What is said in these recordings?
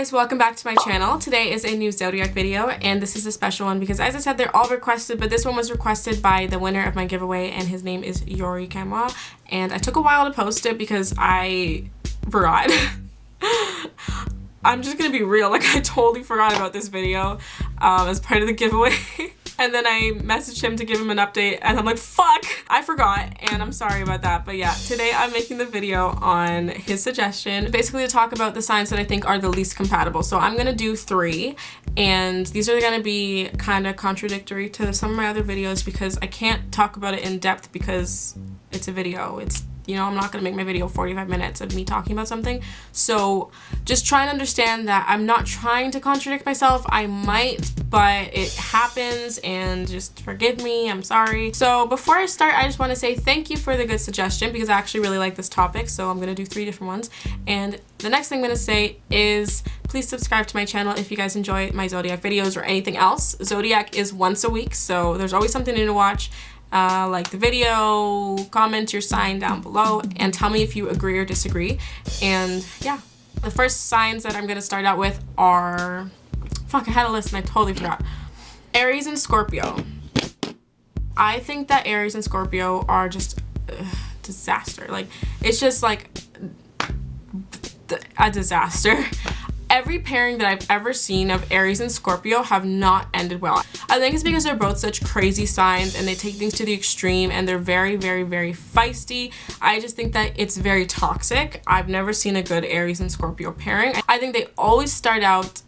guys, welcome back to my channel. Today is a new Zodiac video and this is a special one because, as I said, they're all requested, but this one was requested by the winner of my giveaway and his name is Yori Kamwa, and I took a while to post it because I forgot. I'm just gonna be real, like I totally forgot about this video as part of the giveaway. And then I messaged him to give him an update and I'm like, fuck, I forgot, and I'm sorry about that. But yeah, today I'm making the video on his suggestion, basically to talk about the signs that I think are the least compatible. So I'm gonna do 3, and these are gonna be kind of contradictory to some of my other videos because I can't talk about it in depth because it's a video. It's, you know, I'm not gonna make my video 45 minutes of me talking about something. So just try and understand that I'm not trying to contradict myself. I might, but it happens, and just forgive me. I'm sorry. So before I start, I just want to say thank you for the good suggestion because I actually really like this topic. So I'm gonna do 3 different ones. And the next thing I'm gonna say is please subscribe to my channel if you guys enjoy my Zodiac videos or anything else. Zodiac is once a week, so there's always something new to watch. Like the video, comment your sign down below, and tell me if you agree or disagree. And yeah, the first signs that I'm gonna start out with are, fuck, I had a list and I totally forgot. Aries and Scorpio. I think that Aries and Scorpio are just disaster. Like, it's just like a disaster. Every pairing that I've ever seen of Aries and Scorpio have not ended well. I think it's because they're both such crazy signs and they take things to the extreme and they're very, very, very feisty. I just think that it's very toxic. I've never seen a good Aries and Scorpio pairing. I think they always start out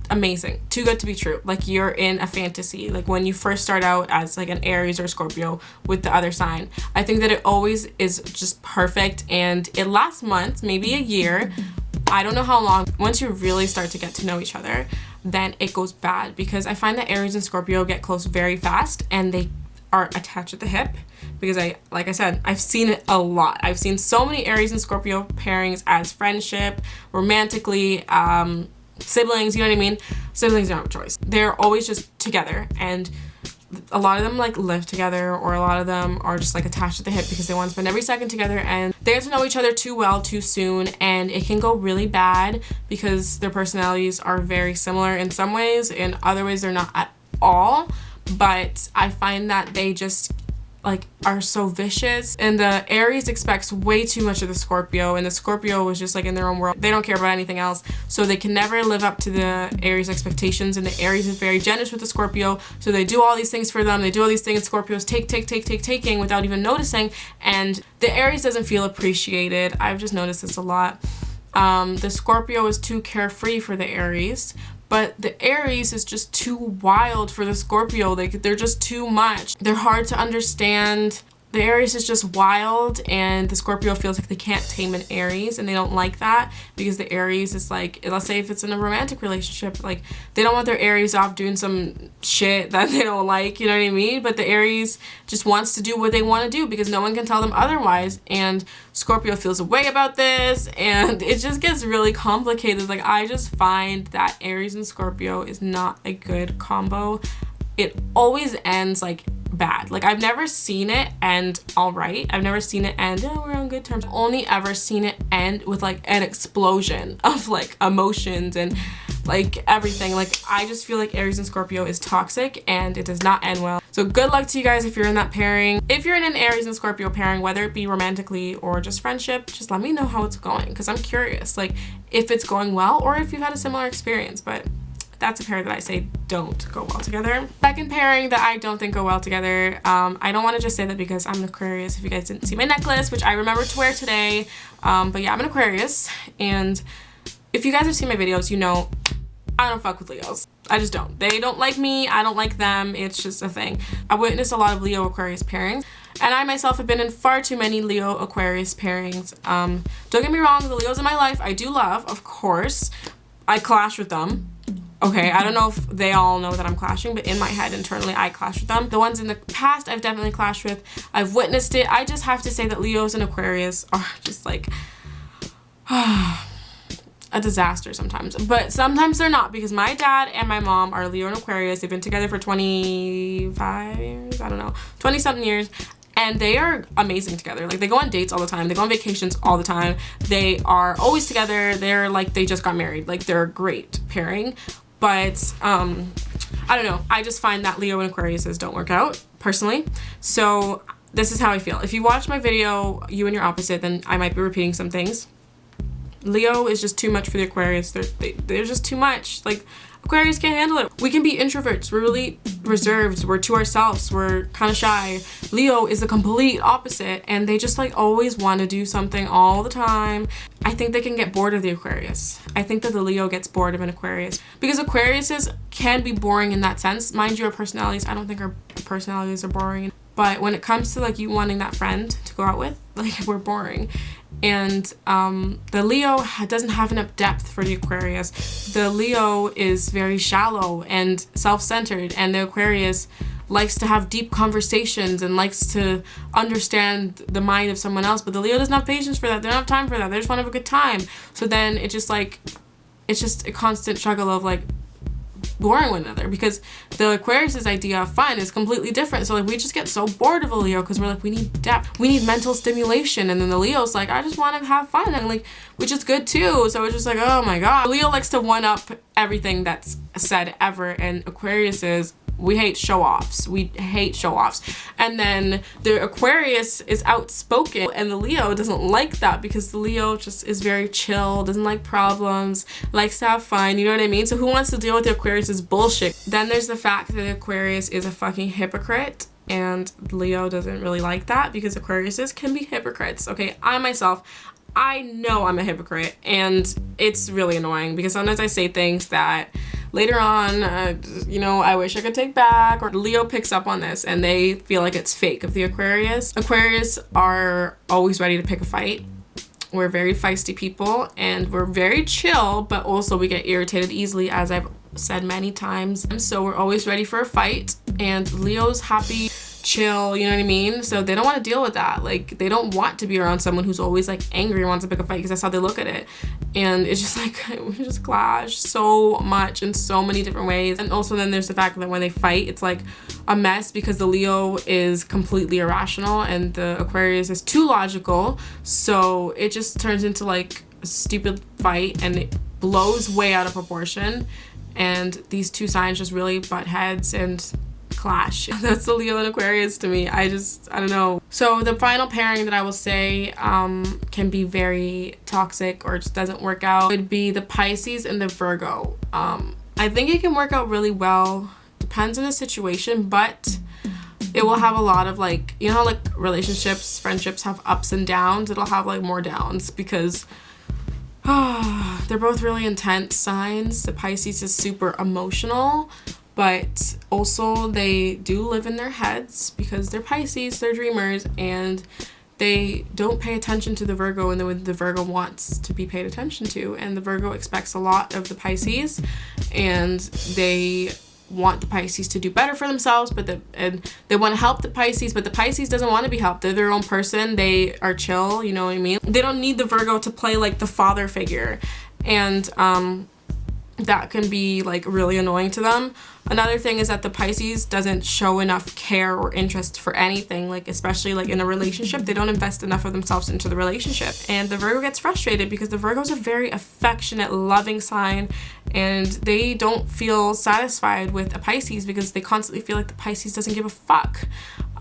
amazing, too good to be true. Like you're in a fantasy, like when you first start out as like an Aries or Scorpio with the other sign. I think that it always is just perfect and it lasts months, maybe a year. I don't know how long. Once you really start to get to know each other, then it goes bad because I find that Aries and Scorpio get close very fast and they are attached at the hip because like I said, I've seen it a lot. I've seen so many Aries and Scorpio pairings as friendship, romantically, siblings, you know what I mean? Siblings don't have a choice. They're always just together, and a lot of them like live together, or a lot of them are just like attached at the hip because they want to spend every second together, and they get to know each other too well too soon, and it can go really bad because their personalities are very similar in some ways, in other ways they're not at all. But I find that they just like are so vicious, and the Aries expects way too much of the Scorpio, and the Scorpio is just like in their own world. They don't care about anything else, so they can never live up to the Aries expectations, and the Aries is very generous with the Scorpio, so they do all these things for them. They do all these things, Scorpios taking without even noticing, and the Aries doesn't feel appreciated. I've just noticed this a lot. The Scorpio is too carefree for the Aries, but the Aries is just too wild for the Scorpio. Like, they're just too much. They're hard to understand. The Aries is just wild, and the Scorpio feels like they can't tame an Aries, and they don't like that because the Aries is like, let's say if it's in a romantic relationship, like they don't want their Aries off doing some shit that they don't like, you know what I mean? But the Aries just wants to do what they want to do because no one can tell them otherwise, and Scorpio feels a way about this, and it just gets really complicated. Like, I just find that Aries and Scorpio is not a good combo. It always ends like bad. Like, I've never seen it end all right. I've never seen it end, oh, we're on good terms. I've only ever seen it end with like an explosion of like emotions and like everything. Like, I just feel like Aries and Scorpio is toxic and it does not end well. So good luck to you guys if you're in that pairing. If you're in an Aries and Scorpio pairing, whether it be romantically or just friendship, just let me know how it's going because I'm curious, like if it's going well or if you've had a similar experience. But that's a pair that I say don't go well together. Second pairing that I don't think go well together, I don't want to just say that because I'm an Aquarius. If you guys didn't see my necklace, which I remember to wear today, but yeah, I'm an Aquarius, and if you guys have seen my videos, you know I don't fuck with Leos. I just don't. They don't like me, I don't like them. It's just a thing. I witnessed a lot of Leo Aquarius pairings, and I myself have been in far too many Leo Aquarius pairings. Don't get me wrong, the Leos in my life I do love, of course. I clash with them. Okay, I don't know if they all know that I'm clashing, but in my head, internally, I clash with them. The ones in the past, I've definitely clashed with. I've witnessed it. I just have to say that Leos and Aquarius are just like a disaster sometimes. But sometimes they're not, because my dad and my mom are Leo and Aquarius. They've been together for 25 years, I don't know, 20-something years. and they are amazing together. Like, they go on dates all the time, they go on vacations all the time, they are always together, they're like, they just got married, like, they're a great pairing. But I don't know, I just find that Leo and Aquariuses don't work out personally. So this is how I feel. If you watch my video, you and your opposite, then I might be repeating some things. Leo is just too much for the Aquarius. They're just too much. Like, Aquarius can't handle it. We can be introverts. We're really reserved. We're to ourselves. We're kind of shy. Leo is the complete opposite, and they just like always want to do something all the time. I think they can get bored of the Aquarius. I think that the Leo gets bored of an Aquarius because Aquariuses can be boring in that sense. Mind you, our personalities, I don't think our personalities are boring. But when it comes to like you wanting that friend to go out with, like, we're boring. And the Leo doesn't have enough depth for the Aquarius. The Leo is very shallow and self-centered, and the Aquarius likes to have deep conversations and likes to understand the mind of someone else. But the Leo doesn't have patience for that. They don't have time for that. They just want to have a good time. So then it's just a constant struggle of like boring one another, because the Aquarius's idea of fun is completely different. So like we just get so bored of a Leo because we're like, we need depth, we need mental stimulation, and then the Leo's like, I just want to have fun, and like, which is good too. So it's just like, oh my god, Leo likes to one up everything that's said ever, and Aquarius we hate show-offs. We hate show-offs. And then the Aquarius is outspoken, and the Leo doesn't like that because the Leo just is very chill, doesn't like problems, likes to have fun, you know what I mean? So who wants to deal with the Aquarius's bullshit? Then there's the fact that the Aquarius is a fucking hypocrite, and Leo doesn't really like that because Aquariuses can be hypocrites. Okay, I myself, I know I'm a hypocrite, and it's really annoying because sometimes I say things that later on, you know, I wish I could take back, or Leo picks up on this and they feel like it's fake of the Aquarius. Aquarius are always ready to pick a fight. We're very feisty people, and we're very chill, but also we get irritated easily, as I've said many times. So we're always ready for a fight, and Leo's happy, chill, you know what I mean? So they don't want to deal with that. Like, they don't want to be around someone who's always like angry and wants to pick a fight, because that's how they look at it. And it's just like, we just clash so much in so many different ways. And also then there's the fact that when they fight, it's like a mess because the Leo is completely irrational and the Aquarius is too logical. So it just turns into like a stupid fight, and it blows way out of proportion. And these two signs just really butt heads and clash. That's the Leo and Aquarius to me. I don't know. So the final pairing that I will say can be very toxic or just doesn't work out would be the Pisces and the Virgo. I think it can work out really well. Depends on the situation, but it will have a lot of like, you know how like relationships, friendships have ups and downs? It'll have like more downs because they're both really intense signs. The Pisces is super emotional, but also they do live in their heads because they're Pisces, they're dreamers, and they don't pay attention to the Virgo in the way the Virgo wants to be paid attention to. And the Virgo expects a lot of the Pisces, and they want the Pisces to do better for themselves, and they want to help the Pisces, but the Pisces doesn't want to be helped. They're their own person. They are chill, you know what I mean? They don't need the Virgo to play like the father figure, and that can be like really annoying to them. Another thing is that the Pisces doesn't show enough care or interest for anything, like especially like in a relationship. They don't invest enough of themselves into the relationship, and the Virgo gets frustrated because the Virgo's a very affectionate, loving sign, and they don't feel satisfied with a Pisces because they constantly feel like the Pisces doesn't give a fuck.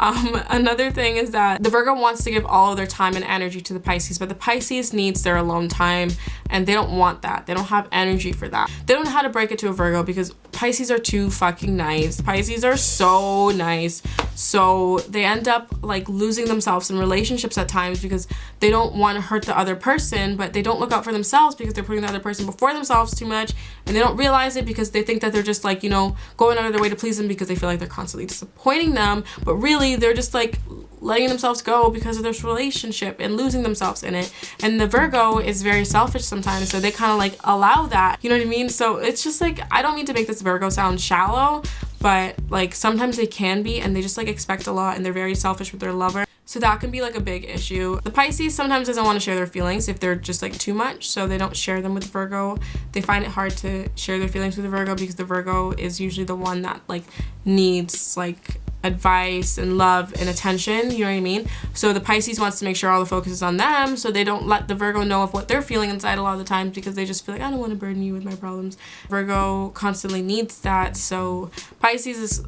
Another thing is that the Virgo wants to give all of their time and energy to the Pisces, but the Pisces needs their alone time, and they don't want that. They don't have energy for that. They don't know how to break it to a Virgo because Pisces are too fucking nice. Pisces are so nice. So they end up like losing themselves in relationships at times because they don't want to hurt the other person, but they don't look out for themselves because they're putting the other person before themselves too much, and they don't realize it because they think that they're just like, you know, going out of their way to please them because they feel like they're constantly disappointing them, but really they're just like letting themselves go because of this relationship and losing themselves in it. And the Virgo is very selfish sometimes, so they kind of like allow that, you know what I mean? So it's just like, I don't mean to make this Virgo sound shallow, but like sometimes they can be, and they just like expect a lot, and they're very selfish with their lover. So that can be like a big issue. The Pisces sometimes doesn't want to share their feelings if they're just like too much, so they don't share them with Virgo. They find it hard to share their feelings with the Virgo because the Virgo is usually the one that like needs like advice and love and attention, you know what I mean? So the Pisces wants to make sure all the focus is on them, so they don't let the Virgo know of what they're feeling inside a lot of the times, because they just feel like, I don't want to burden you with my problems. Virgo constantly needs that, so Pisces is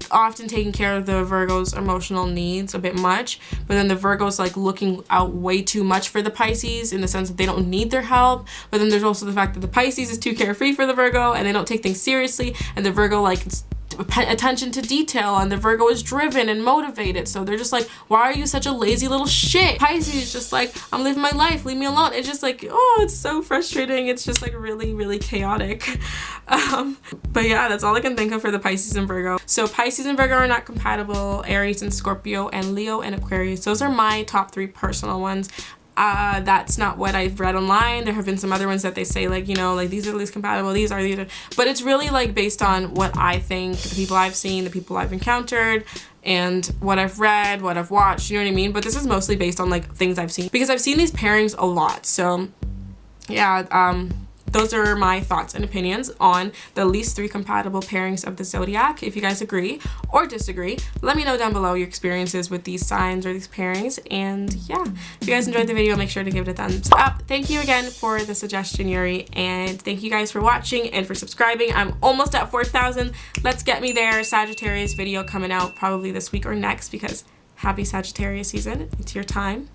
often taking care of the Virgo's emotional needs a bit much, but then the Virgo's like looking out way too much for the Pisces in the sense that they don't need their help. But then there's also the fact that the Pisces is too carefree for the Virgo, and they don't take things seriously, and the Virgo like attention to detail, and the Virgo is driven and motivated, so they're just like, why are you such a lazy little shit? Pisces is just like, I'm living my life, leave me alone. It's just like, oh, it's so frustrating. It's just like really chaotic. But yeah, that's all I can think of for the Pisces and Virgo. So Pisces and Virgo are not compatible. Aries and Scorpio, and Leo and Aquarius, those are my top 3 personal ones. That's not what I've read online. There have been some other ones that they say like, you know, like these are the least compatible, these are, but it's really like based on what I think, the people I've seen, the people I've encountered, and what I've read, what I've watched, you know what I mean? But this is mostly based on like things I've seen, because I've seen these pairings a lot. So yeah, those are my thoughts and opinions on the least 3 compatible pairings of the zodiac. If you guys agree or disagree, let me know down below your experiences with these signs or these pairings. And yeah, if you guys enjoyed the video, make sure to give it a thumbs up. Thank you again for the suggestion, Yuri, and thank you guys for watching and for subscribing. I'm almost at 4,000. Let's get me there. Sagittarius video coming out probably this week or next, because happy Sagittarius season. It's your time.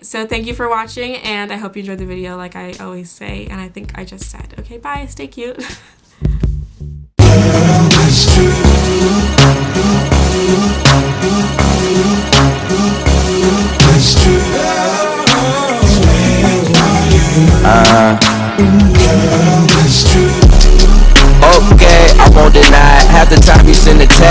So thank you for watching, and I hope you enjoyed the video like I always say, and I think I just said. Okay, bye, stay cute. Okay, I won't deny. Half the time you send a text,